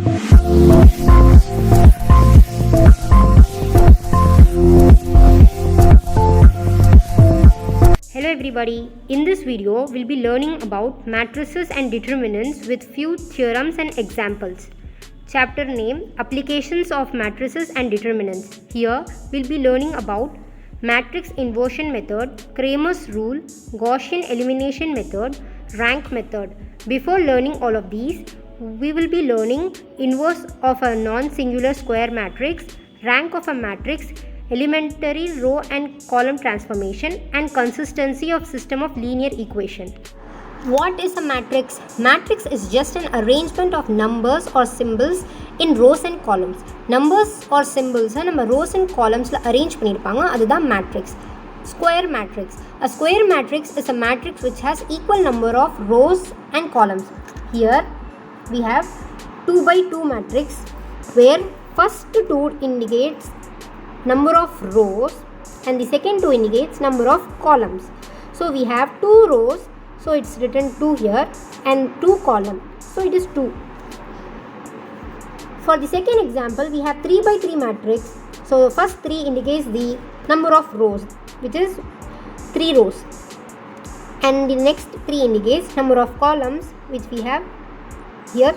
Hello everybody, in this video we'll be learning about matrices and determinants with few theorems and examples. Chapter name Applications of Matrices and Determinants. Here we'll be learning about matrix inversion method, Cramer's rule, Gaussian elimination method, rank method. Before learning all of these, we will be learning inverse of a non-singular square matrix, rank of a matrix, elementary row and column transformation, and consistency of system of linear equation. What is a matrix? Matrix is just an arrangement of numbers or symbols in rows and columns. Numbers or symbols நம்ம rows and columnsல arrange பண்ணிருப்பாங்க, அதுதான் matrix. Square matrix. A square matrix is a matrix which has equal number of rows and columns. Here we have 2 by 2 matrix where first 2 indicates number of rows and the second 2 indicates number of columns. So we have 2 rows, so it's written 2 here, and 2 columns, so it is 2. For the second example, we have 3 by 3 matrix. So first 3 indicates the number of rows, which is 3 rows, and the next 3 indicates number of columns, which we have here.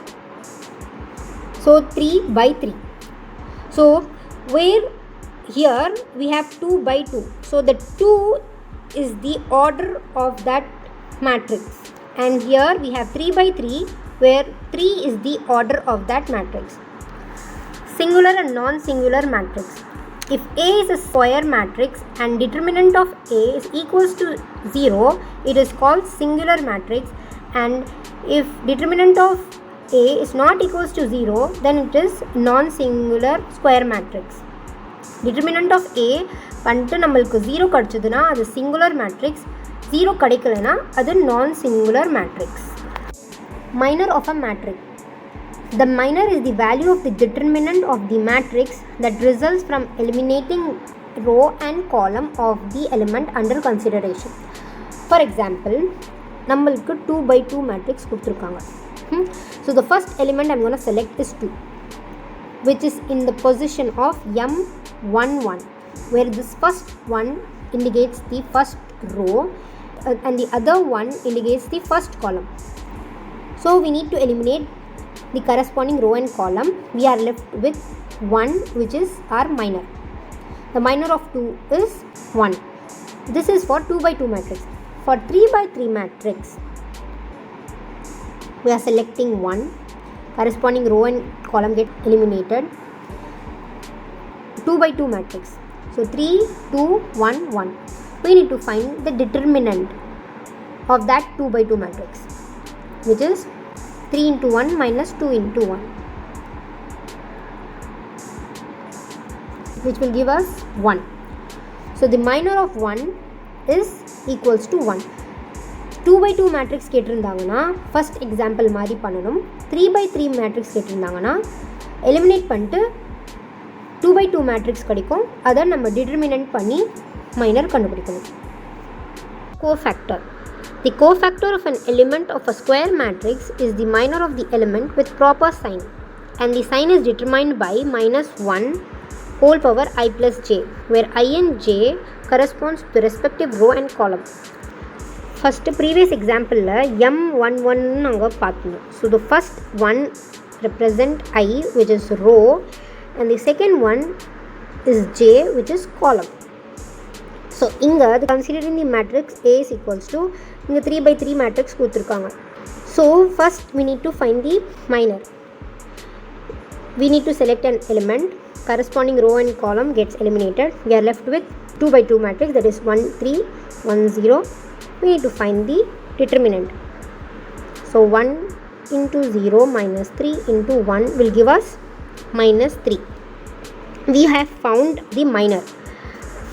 So 3 by 3. So where here we have 2 by 2, so the 2 is the order of that matrix, and here we have 3 by 3 where 3 is the order of that matrix. Singular and non-singular matrix. If A is a square matrix and determinant of A is equals to 0, it is called singular matrix, and if determinant of A is not equals to 0, then it is non-singular square matrix. Determinant of A பண்ணிட்டு நம்மளுக்கு 0 கிடைச்சதுன்னா அது singular matrix, 0 கிடைக்கலனா அது non-singular matrix. Minor of a matrix. The minor is the value of the determinant of the matrix that results from eliminating row and column of the element under consideration. For example, நம்மளுக்கு 2 by 2 matrix கொடுத்துருக்காங்க. So the first element I'm going to select is 2, which is in the position of M11, where this first one indicates the first row and the other one indicates the first column. So we need to eliminate the corresponding row and column. We are left with 1, which is our minor. The minor of 2 is 1. This is for 2 by 2 matrix. For 3 by 3 matrix, we are selecting 1. Corresponding row and column get eliminated. 2 by 2 matrix. So 3, 2, 1, 1. We need to find the determinant of that 2 by 2 matrix, which is 3 into 1 minus 2 into 1, which will give us 1. So the minor of 1 is equals to 1. 2 by 2 matrix கேட்டிருந்தாங்கன்னா first example மாதிரி பண்ணணும். 3 by 3 matrix கேட்டிருந்தாங்கன்னா eliminate பண்ணிட்டு 2 by 2 matrix கிடைக்கும், அதை நம்ம determinant பண்ணி minor கண்டுபிடிக்கணும். Cofactor. The cofactor of an element of a square matrix is the minor of the element with proper sign, and the sign is determined by minus 1 whole power I plus j, where I and j corresponds to the respective row and column. First previous example M11 நாங்கள் பார்த்தோம். So the first one represent I, which is row, and the second one is j, which is column. So இங்கே considering the matrix A is equals to இங்கே 3 by 3 matrix கொடுத்துருக்காங்க. So first we need to find the minor. We need to select an element. Corresponding row and column gets eliminated. We are left with 2 by 2 matrix, that is 1, 3, 1, 0. We need to find the determinant. So 1 into 0 minus 3 into 1 will give us minus 3. We have found the minor.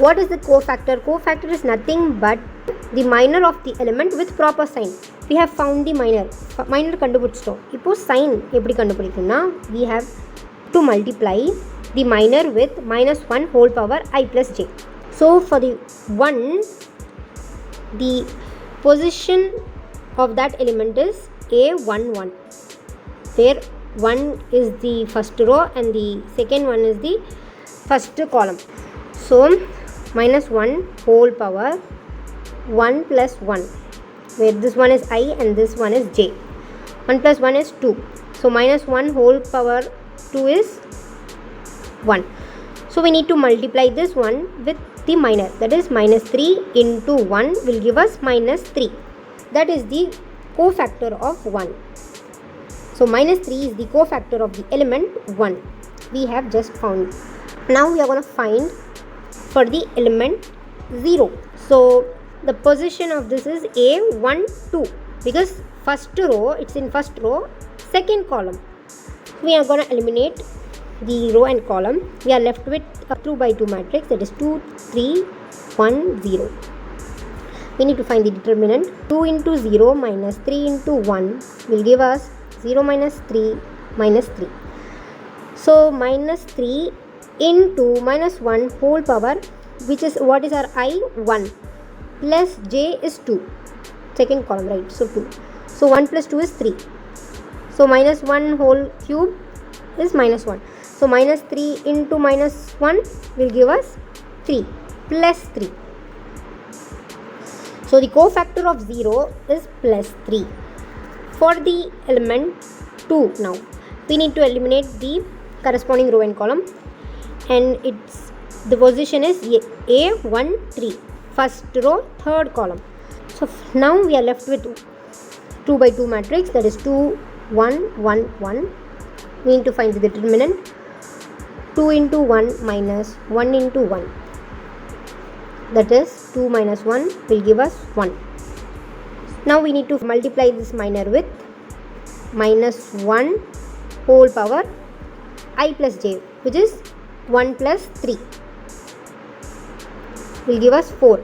What is the cofactor? Cofactor is nothing but the minor of the element with proper sign. We have found the minor. Minor கண்டுபிடிச்சிட்டோம். இப்போ sign எப்படி கண்டுபிடிக்கும்னா we have to multiply the minor with minus 1 whole power I plus j. So for the 1, the position of that element is A11, where 1 is the first row and the second one is the first column. So minus 1 whole power 1 plus 1, where this one is I and this one is j. 1 plus 1 is 2. So minus 1 whole power 2 is 1. So we need to multiply this one with the minor, that is minus 3 into 1 will give us minus 3. That is the cofactor of 1. So minus 3 is the cofactor of the element 1. We have just found. Now we are going to find for the element 0. So the position of this is A1, 2, because first row, it's in first row, second column. We are going to eliminate the row and column. We are left with a 2 by 2 matrix, that is 2, 3, 1, 0. We need to find the determinant. 2 into 0 minus 3 into 1 will give us 0 minus 3 minus 3. So minus 3 into minus 1 whole power, which is what is our I? 1, plus j is 2, second column, right? So 2. So 1 plus 2 is 3. So minus 1 whole cube is minus 1. So minus 3 into minus 1 will give us 3 plus 3. So the cofactor of 0 is plus 3. For the element 2 now, we need to eliminate the corresponding row and column, and its the position is A1, 3, first row, third column. So now we are left with 2 by 2 matrix, that is 2, 1, 1, 1. We need to find the determinant. 2 into 1 minus 1 into 1, that is 2 minus 1 will give us 1. Now we need to multiply this minor with minus 1 whole power I plus j, which is 1 plus 3 will give us 4.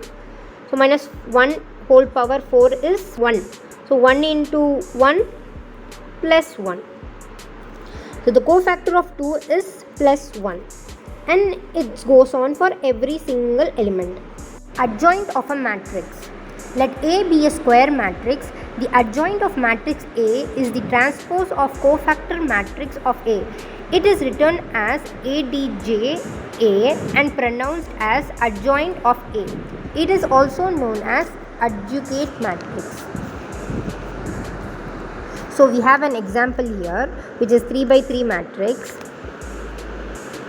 So minus 1 whole power 4 is 1. So 1 into 1 plus 1. So the cofactor of 2 is plus 1, and it goes on for every single element. Adjoint of a matrix. Let A be a square matrix. The adjoint of matrix A is the transpose of cofactor matrix of A. It is written as ADJ A and pronounced as adjoint of A. It is also known as adjugate matrix. So we have an example here, which is 3 by 3 matrix.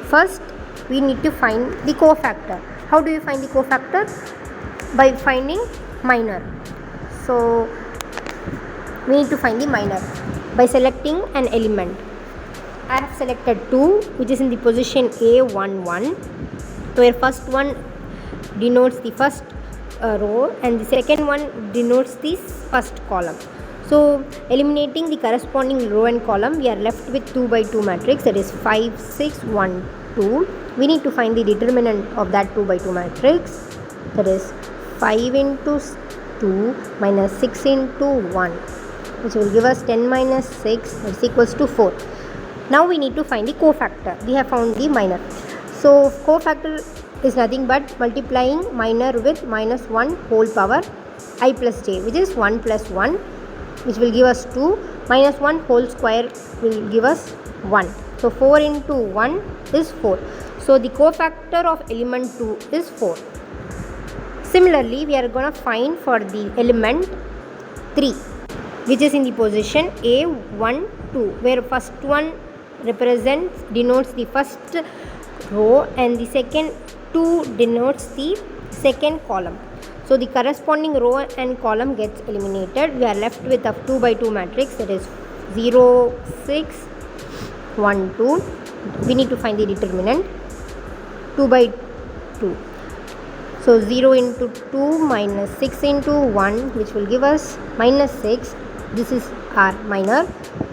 First, we need to find the cofactor. How do you find the cofactor? By finding minor. So we need to find the minor by selecting an element. I have selected 2, which is in the position A1, 1, where first one denotes the first row and the second one denotes the first column. So eliminating the corresponding row and column, we are left with 2 by 2 matrix, that is 5, 6, 1, 2. We need to find the determinant of that 2 by 2 matrix, that is 5 into 2 minus 6 into 1, which will give us 10 minus 6 is equals to 4. Now we need to find the cofactor. We have found the minor. So cofactor is nothing but multiplying minor with minus 1 whole power I plus j, which is 1 plus 1, which will give us 2, minus 1 whole square will give us 1. So 4 into 1 is 4. So the cofactor of element 2 is 4. Similarly, we are going to find for the element 3, which is in the position A1, 2, where first one denotes the first row and the second 2 denotes the second column. So the corresponding row and column gets eliminated. We are left with a 2 by 2 matrix, that is 0, 6, 1, 2. We need to find the determinant. 2 by 2. So 0 into 2 minus 6 into 1, which will give us minus 6. This is our minor.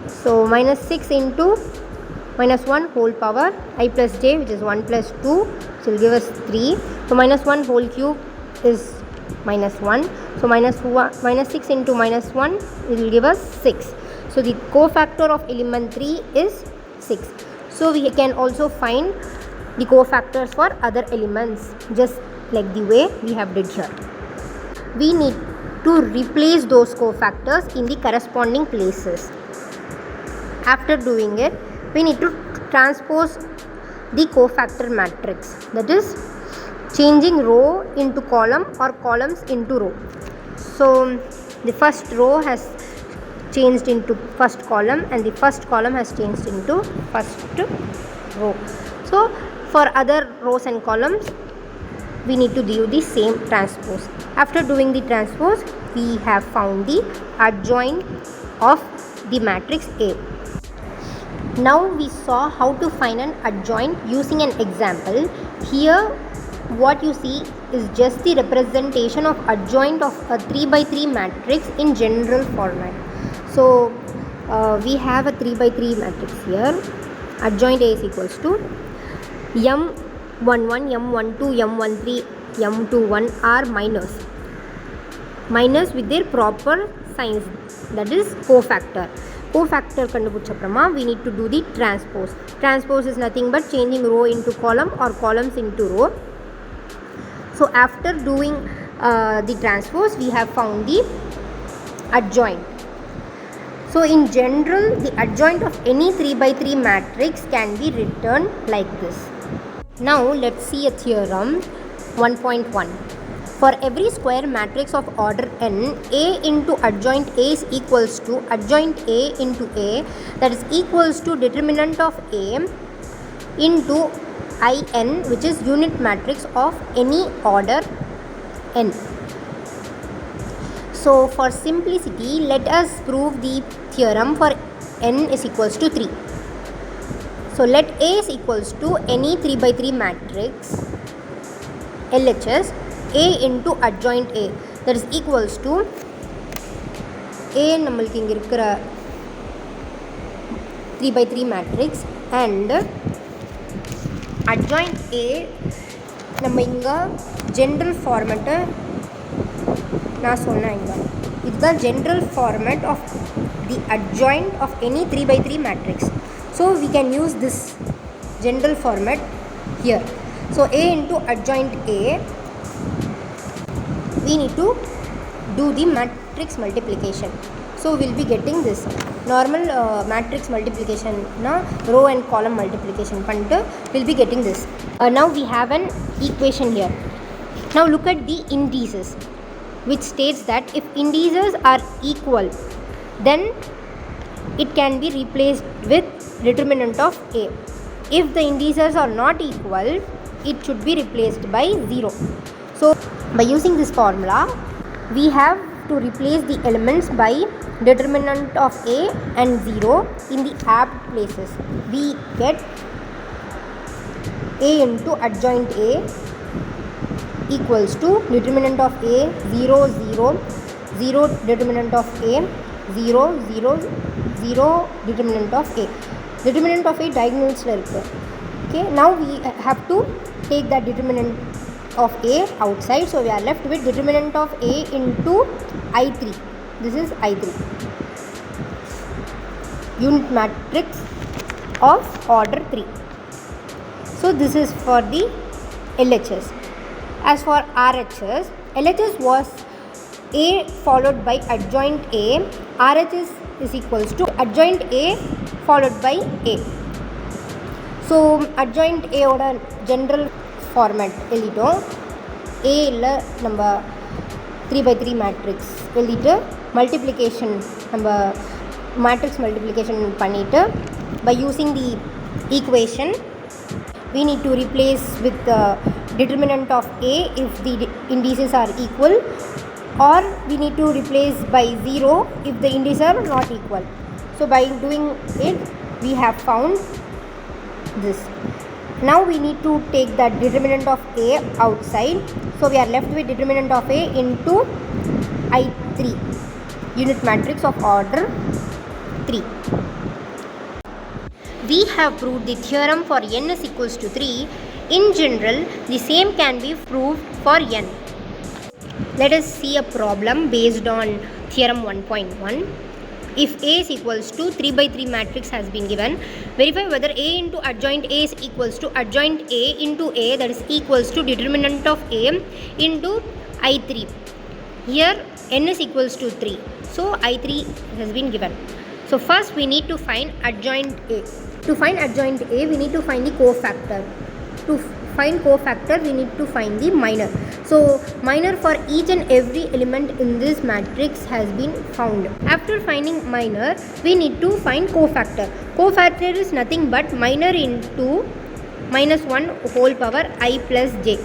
So minus 6 into minus 1 whole power I plus j, which is 1 plus 2, which will give us 3. So minus 1 whole cube is minus 1. So minus 6 into minus 1 will give us 6. So the cofactor of element 3 is 6. So we can also find the cofactors for other elements, just like the way we have did here. We need to replace those cofactors in the corresponding places. After doing it, we need to transpose the cofactor matrix, that is changing row into column or columns into row. So the first row has changed into first column and the first column has changed into first row. So for other rows and columns we need to do the same transpose. After doing the transpose, we have found the adjoint of the matrix A. Now we saw how to find an adjoint using an example. Here what you see is just the representation of adjoint of a 3 by 3 matrix in general format. So we have a 3 by 3 matrix here. Adjoint A is equals to M11, M12, M13, M21 are minus with their proper signs, that is cofactor. Cofactor kandupudichaprama we need to do the transpose. Transpose is nothing but changing row into column or columns into row. So after doing the transpose, we have found the adjoint. So in general, the adjoint of any 3 by 3 matrix can be written like this. Now let's see a theorem 1.1. For every square matrix of order n, A into adjoint A is equals to adjoint A into A, that is equals to determinant of A into In, which is unit matrix of any order n. So for simplicity, let us prove the theorem for n is equals to 3. So let A is equals to any 3 by 3 matrix LHS A into adjoint A, that is equals to A நம்மளுக்கு இங்க இருக்கிற 3 by 3 matrix and adjoint A நம்ம இங்க general format நான் சொன்னேன் இங்க இதுதான் general format of the adjoint of any 3 by 3 matrix. So we can use this general format here. So A into adjoint A, we need to do the matrix multiplication. So we'll be getting this normal matrix multiplication na row and column multiplication pannittu we'll be getting this. Now we have an equation here. Now look at the indices, which states that if indices are equal, then it can be replaced with determinant of A. If the indices are not equal, it should be replaced by 0. So by using this formula, we have to replace the elements by determinant of A and 0 in the apt places. We get A into adjoint A equals to determinant of A 0, 0, 0 determinant of A, 0, 0, 0 determinant of A. Determinant of A diagonals la irukku. Okay, now we have to take that determinant of A outside, so we are left with determinant of A into I3. This is I3, unit matrix of order 3. So this is for the LHS. As for RHS, LHS was A followed by adjoint A. RHS is equals to adjoint A followed by A. So adjoint A oda general format எழுதிட்டோம். A ல நம்ம 3 by 3 matrix எழுதிட்டு multiplication நம்ம matrix multiplication பண்ணிட்டு by using the equation we need to replace with the determinant of A if the indices are equal, or we need to replace by 0 if the indices are not equal. So by doing it we have found this. Now we need to take that determinant of A outside, so we are left with determinant of A into I3, unit matrix of order 3. We have proved the theorem for n is equals to 3. In general, the same can be proved for n. Let us see a problem based on theorem 1.1. If A is equals to 3 by 3 matrix has been given, verify whether A into adjoint A is equals to adjoint A into A, that is equals to determinant of A into I3. Here n is equals to 3, so I3 has been given. So first we need to find adjoint A. To find adjoint A, we need to find the cofactor. To find cofactor, we need to find the minor. So minor for each and every element in this matrix has been found. After finding minor, we need to find cofactor. Cofactor is nothing but minor into minus 1 whole power I plus j.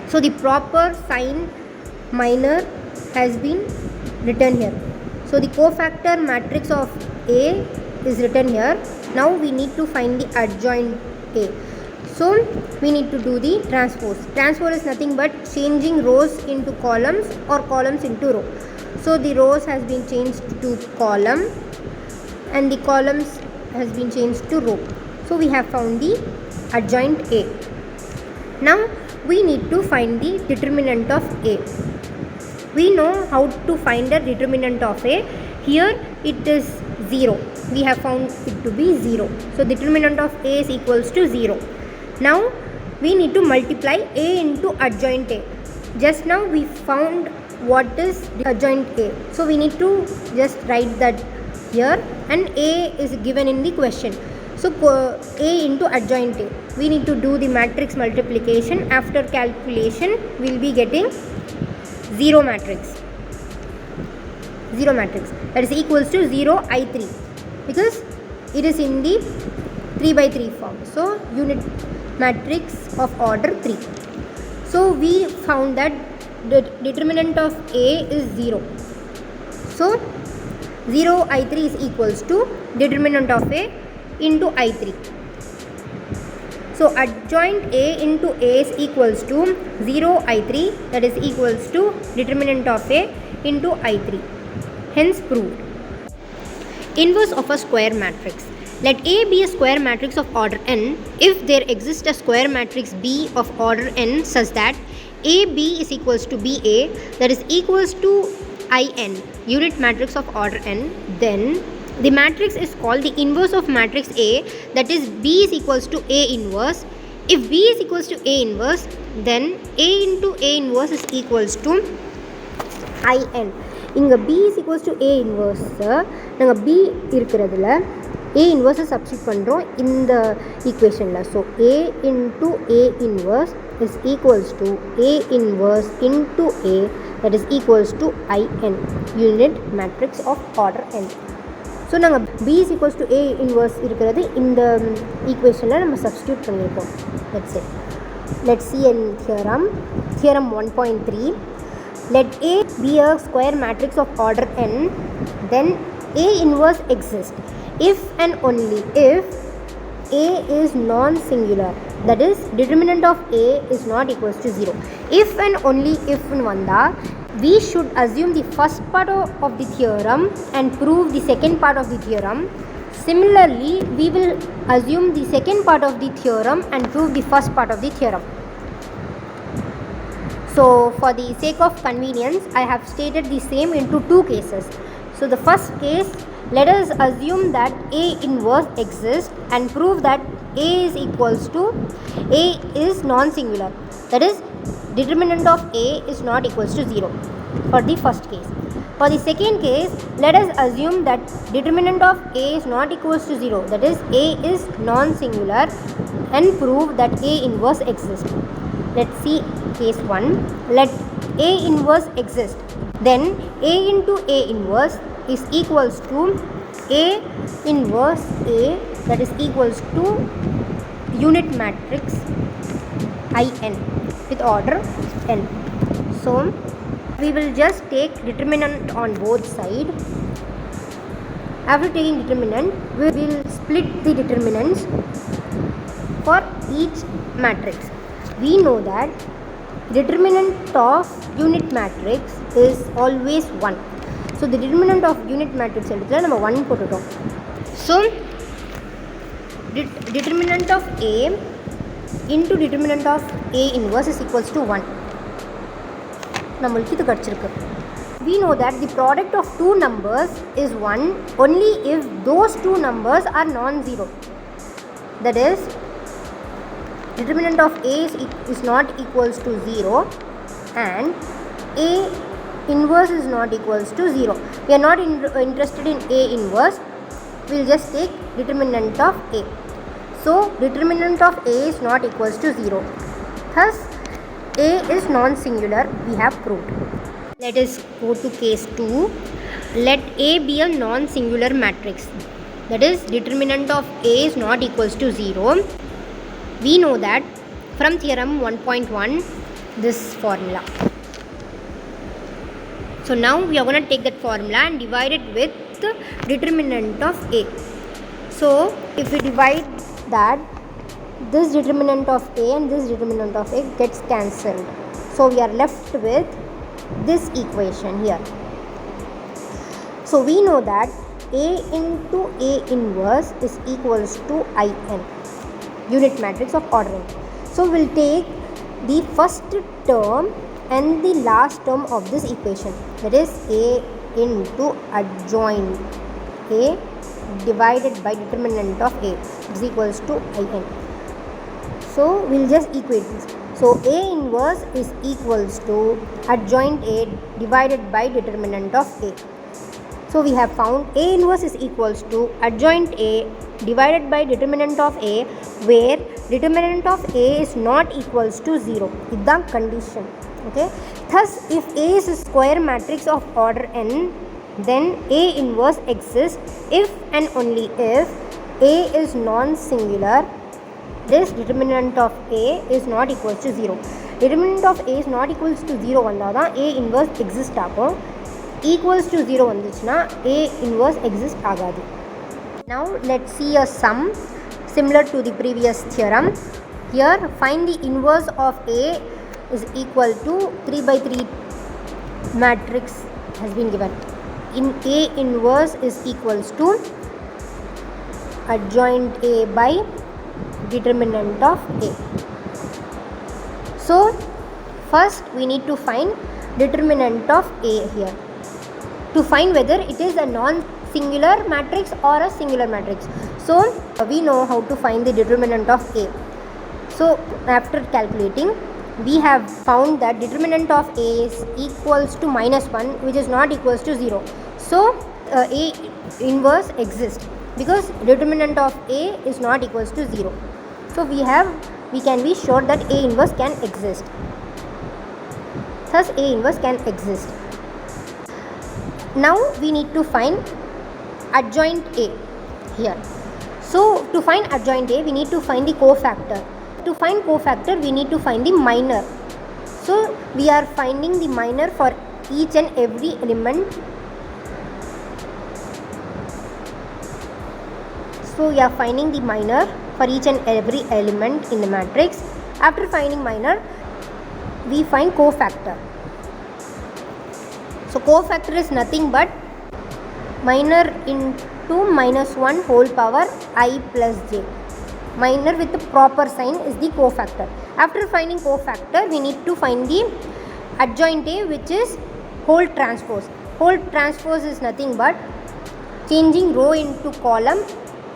So the proper sign minor has been written here. So the cofactor matrix of A is written here. Now we need to find the adjoint A. So we need to do the transpose. Transpose is nothing but changing rows into columns or columns into row. So the rows has been changed to column and the columns has been changed to row. So we have found the adjoint A. Now we need to find the determinant of A. We know how to find the determinant of A. Here it is 0. We have found it to be 0. So determinant of A is equals to 0. Now we need to multiply A into adjoint A. Just now we found what is the adjoint A. So we need to just write that here, and A is given in the question. So A into adjoint A. We need to do the matrix multiplication. After calculation, we will be getting 0 matrix. 0 matrix. That is equals to 0 I3, because it is in the 3 by 3 form. So unit matrix of order 3. So we found that the determinant of A is 0. So 0 I3 is equals to determinant of A into I3. So adjoint A into A is equals to 0 I3, that is equals to determinant of A into I3. Hence proved. Inverse of a square matrix. Let A be a square matrix of order n if there exists a square matrix B of order n such that AB is equals to BA, that is equals to IN, unit matrix of order n. Then the matrix is called the inverse of matrix A, that is B is equals to A inverse. If B is equals to A inverse, then A into A inverse is equals to IN. இங்கே B is equals to A inverse. நாங்கள் B இருக்கிறதுல A inverse substitute பண்ணுறோம் இந்த equationல. So A into A inverse is equals to A inverse into A, that is equals to IN, unit matrix of order n. So நாங்கள் B is equals to A inverse இருக்கிறது இந்த equationல நம்ம substitute பண்ணியிருக்கோம். That's it. Let's see in theorem. Theorem 1.3. Let A be a square matrix of order n, then A inverse exists if and only if A is non-singular, that is determinant of A is not equals to 0. If and only if vanda, we should assume the first part of the theorem and prove the second part of the theorem. Similarly, we will assume the second part of the theorem and prove the first part of the theorem. So for the sake of convenience, I have stated the same into two cases. So the first case, let us assume that A inverse exists and prove that A is equals to A is non-singular, that is determinant of A is not equals to 0 for the first case. For the second case, let us assume that determinant of A is not equals to 0, that is A is non-singular, and prove that A inverse exists. Let's see case 1. Let A inverse exist, then A into A inverse is equals to A inverse A, that is equals to unit matrix IN with order n. So we will just take determinant on both sides. After taking determinant, we will split the determinants for each matrix. We know that determinant of unit matrix is always 1. So the determinant of unit matrix எடுத்துல நம்ம 1 போட்டுட்டோம். So determinant of A into determinant of A inverse is equals to 1. நம்மளுக்கு இது கிடைச்சிருக்கு. We know that the product of two numbers is 1 only if those two numbers are non-zero. That is, determinant of A is not equals to 0 and A inverse is not equals to 0. We are not interested in A inverse. We will just take determinant of A. So determinant of A is not equals to 0. Thus A is non-singular, we have proved. Let us go to case 2. Let A be a non-singular matrix. That is, determinant of A is not equals to 0. We know that from theorem 1.1, this formula. So now we are going to take that formula and divide it with the determinant of A. So if we divide that, this determinant of A and this determinant of A gets cancelled. So we are left with this equation here. So we know that A into A inverse is equals to IN, unit matrix of ordering. So we'll take the first term and the last term of this equation, that is A into adjoint A divided by determinant of A is equals to IN. So we'll just equate this. So A inverse is equals to adjoint A divided by determinant of A. So we have found A inverse is equals to adjoint A divided by determinant of A, where determinant of A is not equals to 0. This is the condition. Okay. Thus, if A is a square matrix of order n, then A inverse exists if and only if A is non-singular. This determinant of A is not equals to 0. Determinant of A is not equals to 0 vanda A inverse exist agum. Equals to 0 vanduchna A inverse exist agadu. Now let's see a sum similar to the previous theorem. Here find the inverse of A is equal to 3 by 3 matrix has been given. In A inverse is equals to adjoint A by determinant of A. So first we need to find determinant of A here, to find whether it is a non-singular matrix or a singular matrix. So we know how to find the determinant of A. So after calculating, we have found that determinant of A is equals to -1, which is not equals to 0. So A inverse exists because determinant of A is not equals to 0. So we can be sure that A inverse can exist. Thus A inverse can exist. Now we need to find adjoint A here. So to find adjoint A, we need to find the cofactor. To find cofactor, we need to find the minor. So we are finding the minor for each and every element. So we are finding the minor for each and every element in the matrix. After finding minor, we find cofactor. So cofactor is nothing but minor into -1 whole power I plus j. Minor with the proper sign is the cofactor. After finding cofactor, we need to find the adjoint A, which is whole transpose. Whole transpose is nothing but changing row into column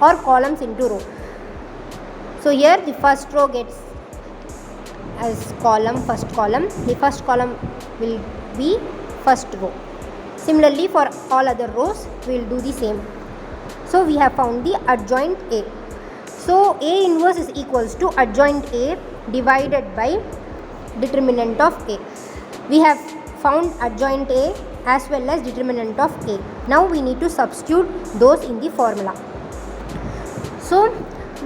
or columns into row. So here the first row gets as column, first column. The first column will be first row. Similarly for all other rows, we will do the same. So we have found the adjoint A. So A inverse is equals to adjoint A divided by determinant of A. We have found adjoint A as well as determinant of A. Now we need to substitute those in the formula. So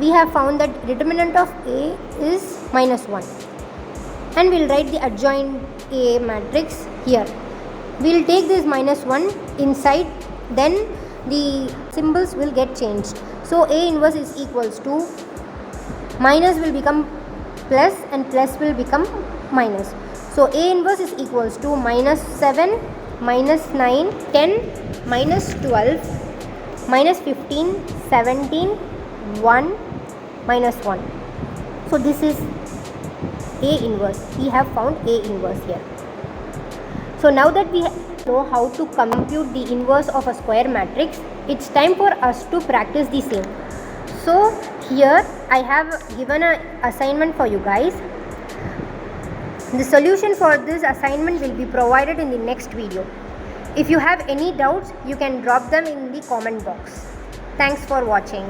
we have found that determinant of A is -1, and we will write the adjoint A matrix here. We will take this -1 inside, then the symbols will get changed. So A inverse is equals to minus will become plus and plus will become minus. So A inverse is equals to -7, -9, 10, -12, -15, 17, 1, -1. So this is A inverse. We have found A inverse here. So now that we know how to compute the inverse of a square matrix, it's time for us to practice the same. So here I have given an assignment for you guys. The solution for this assignment will be provided in the next video. If you have any doubts, you can drop them in the comment box. Thanks for watching.